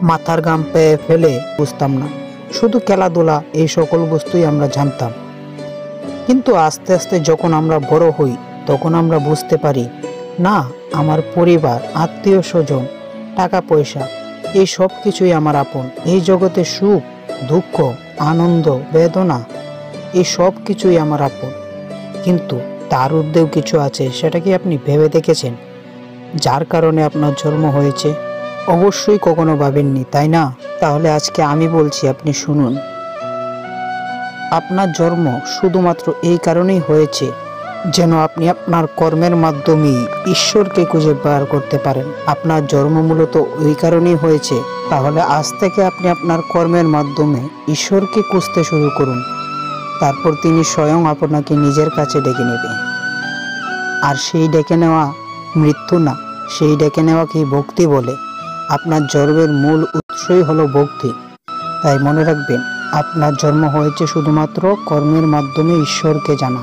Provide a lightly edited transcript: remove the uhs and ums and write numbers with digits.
মাথার ঘাম পেয়ে ফেলে বুঝতাম না, শুধু খেলাধুলা এই সকল বস্তুই আমরা জানতাম। কিন্তু আস্তে আস্তে যখন আমরা বড় হই তখন আমরা বুঝতে পারি, না, আমার পরিবার, আত্মীয় স্বজন, টাকা পয়সা এই সব কিছুই আমার আপন। এই জগতে সুখ, দুঃখ, আনন্দ, বেদনা এই সব কিছুই আমার আপন। কিন্তু তার ঊর্ধ্বেও কিছু আছে, সেটা কি আপনি ভেবে দেখেছেন? যার কারণে আপনার জন্ম হয়েছে অবশ্যই কখনো ভাবেননি, তাই না? তাহলে আজকে আমি বলছি, আপনি শুনুন। আপনার জন্ম শুধুমাত্র এই কারণেই হয়েছে যেন আপনি আপনার কর্মের মাধ্যমেই ঈশ্বরকে খুঁজে বার করতে পারেন। আপনার জন্ম মূলত ওই কারণেই হয়েছে, তাহলে আজ থেকে আপনি আপনার কর্মের মাধ্যমে ঈশ্বরকে খুঁজতে শুরু করুন। তারপর তিনি স্বয়ং আপনাকে নিজের কাছে ডেকে নেবে। আর সেই ডেকে নেওয়া মৃত্যু না, সেই ডেকে নেওয়াকেই ভক্তি বলে। আপনার জন্মের মূল উৎসই হলো ভক্তি। তাই মনে রাখবেন, আপনার জন্ম হয়েছে শুধুমাত্র কর্মের মাধ্যমে ঈশ্বরকে জানা।